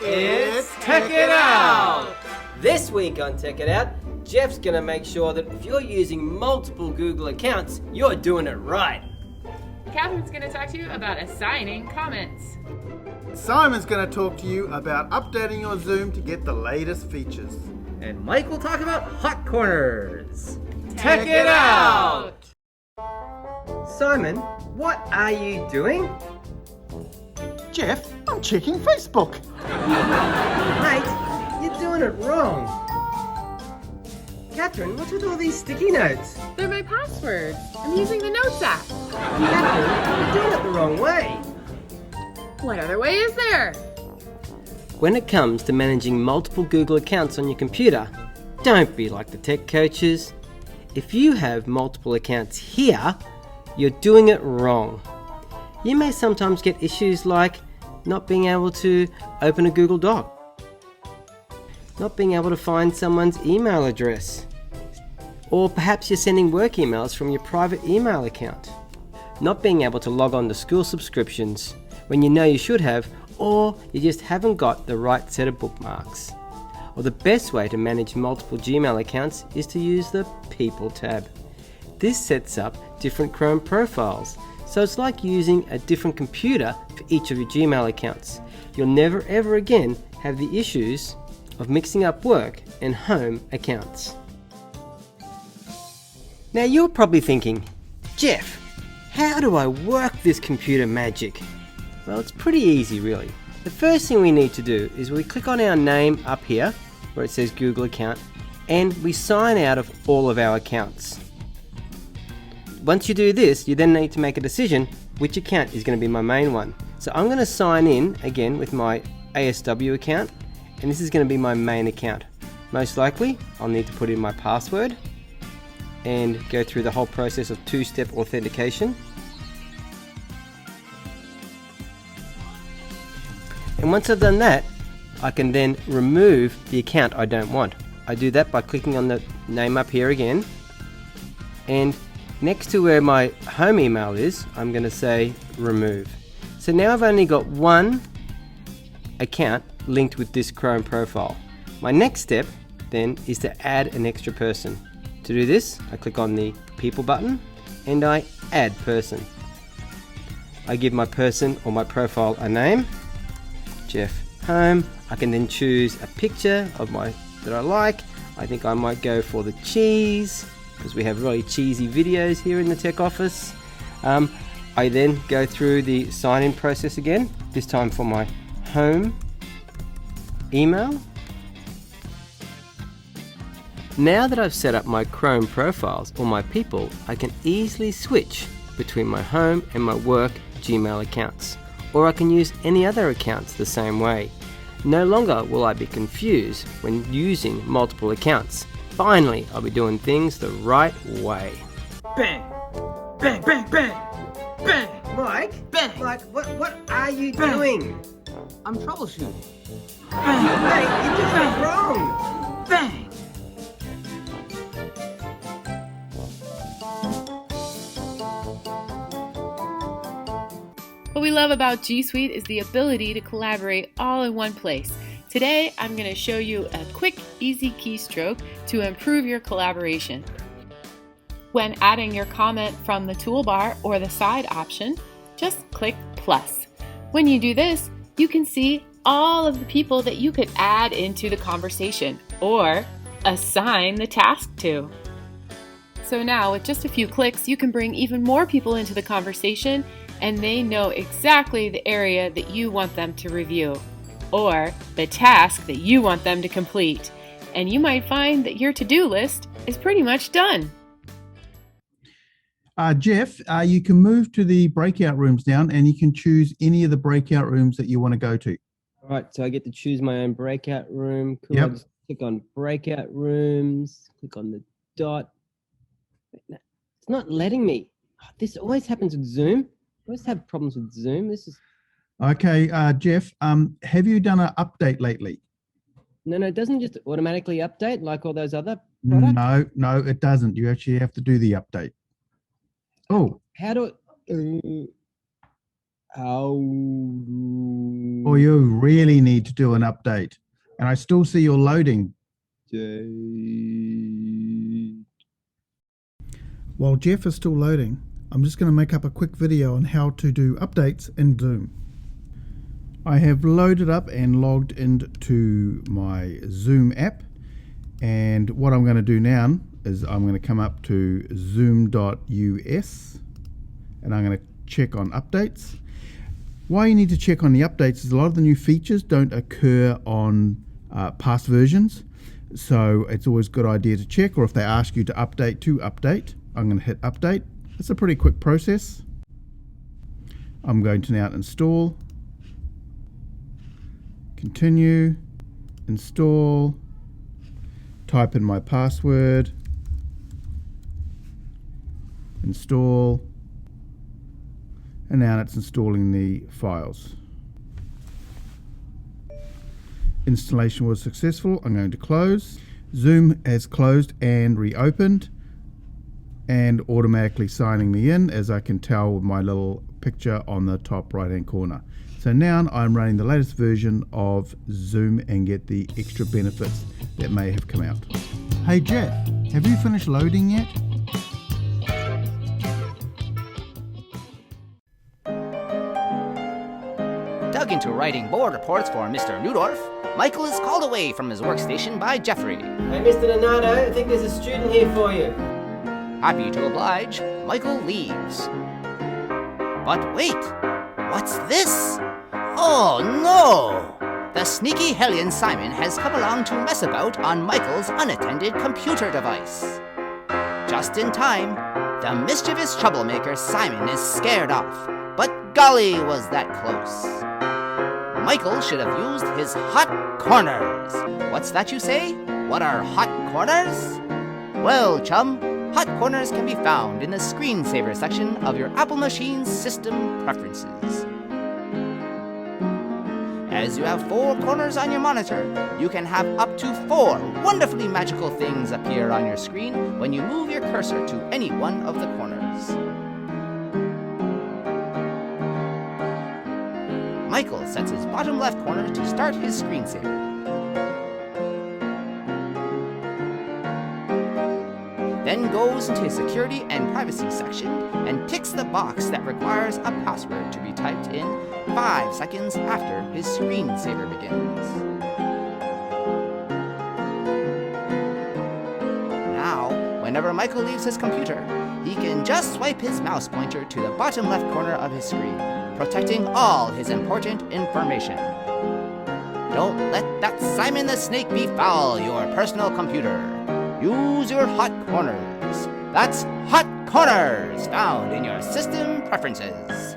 It's Check It Out! This week on Check It Out, Jeff's going to make sure that if you're using multiple Google accounts, you're doing it right. Catherine's going to talk to you about assigning comments. Simon's going to talk to you about updating your Zoom to get the latest features. And Mike will talk about hot corners. Check it out! Simon, what are you doing? Jeff, I'm checking Facebook. Mate, you're doing it wrong. Catherine, what's with all these sticky notes? They're my passwords. I'm using the Notes app. Catherine, you're doing it the wrong way. What other way is there? When it comes to managing multiple Google accounts on your computer, don't be like the tech coaches. If you have multiple accounts here, you're doing it wrong. You may sometimes get issues like not being able to open a Google Doc, not being able to find someone's email address, or perhaps you're sending work emails from your private email account, not being able to log on to school subscriptions when you know you should have, or you just haven't got the right set of bookmarks. Or the best way to manage multiple Gmail accounts is to use the People tab. This sets up different Chrome profiles, so it's like using a different computer for each of your Gmail accounts. You'll never ever again have the issues of mixing up work and home accounts. Now you're probably thinking, Jeff, how do I work this computer magic? Well, it's pretty easy really. The first thing we need to do is we click on our name up here where it says Google account and we sign out of all of our accounts. Once you do this, you then need to make a decision which account is going to be my main one. So I'm going to sign in again with my ASW account, and this is going to be my main account. Most likely, I'll need to put in my password and go through the whole process of two-step authentication. And once I've done that, I can then remove the account I don't want. I do that by clicking on the name up here again, and next to where my home email is, I'm going to say remove. So now I've only got one account linked with this Chrome profile. My next step then is to add an extra person. To do this, I click on the People button and I add person. I give my person or my profile a name, Jeff Home. I can then choose a picture of that I like. I think I might go for the cheese, because we have really cheesy videos here in the tech office. I then go through the sign-in process again, this time for my home email. Now that I've set up my Chrome profiles or my people, I can easily switch between my home and my work Gmail accounts, or I can use any other accounts the same way. No longer will I be confused when using multiple accounts. Finally, I'll be doing things the right way. Bang! Bang, bang, bang! Bang! Mike? Bang! Mike, what are you doing? I'm troubleshooting. Mate, you're doing it wrong! Bang! What we love about Gsuite is the ability to collaborate all in one place. Today, I'm going to show you a quick, easy keystroke to improve your collaboration. When adding your comment from the toolbar or the side option, just click plus. When you do this, you can see all of the people that you could add into the conversation or assign the task to. So now, with just a few clicks, you can bring even more people into the conversation and they know exactly the area that you want them to review or the task that you want them to complete. And you might find that your to-do list is pretty much done. Jeff, you can move to the breakout rooms down and you can choose any of the breakout rooms that you want to go to. All right, so I get to choose my own breakout room. Cool. Yep. I'll just click on breakout rooms, click on the dot. It's not letting me. This always happens with Zoom. I always have problems with Zoom. This is Okay, Jeff, have you done an update lately? No, it doesn't just automatically update like all those other products. No, it doesn't. You actually have to do the update. Oh, How do Or you really need to do an update. And I still see your loading. While Jeff is still loading, I'm just going to make up a quick video on how to do updates in Zoom. I have loaded up and logged into my Zoom app, and what I'm going to do now is I'm going to come up to zoom.us and I'm going to check on updates. Why you need to check on the updates is a lot of the new features don't occur on past versions, so it's always a good idea to check, or if they ask you to update, I'm going to hit update. It's a pretty quick process. I'm going to now install, continue, install, type in my password, install, and now it's installing the files. Installation was successful. I'm going to close. Zoom has closed and reopened and automatically signing me in, as I can tell with my little picture on the top right hand corner. So now I'm running the latest version of Zoom and get the extra benefits that may have come out. Hey Jeff, have you finished loading yet? Dug into writing board reports for Mr. Newdorf, Michael is called away from his workstation by Jeffrey. Hey, Mr. Donato, I think there's a student here for you. Happy to oblige, Michael leaves. But wait, what's this? Oh no! The sneaky hellion Simon has come along to mess about on Michael's unattended computer device. Just in time, the mischievous troublemaker Simon is scared off, but golly was that close. Michael should have used his hot corners. What's that you say? What are hot corners? Well, chum, hot corners can be found in the screensaver section of your Apple machine's system preferences. As you have 4 corners on your monitor, you can have up to 4 wonderfully magical things appear on your screen when you move your cursor to any one of the corners. Michael sets his bottom left corner to start his screensaver. Then goes into his security and privacy section and ticks the box that requires a password to be typed in 5 seconds after his screensaver begins. Now, whenever Michael leaves his computer, he can just swipe his mouse pointer to the bottom left corner of his screen, protecting all his important information. Don't let that Simon the Snake befoul your personal computer. Use your hot corners. That's hot corners found in your system preferences.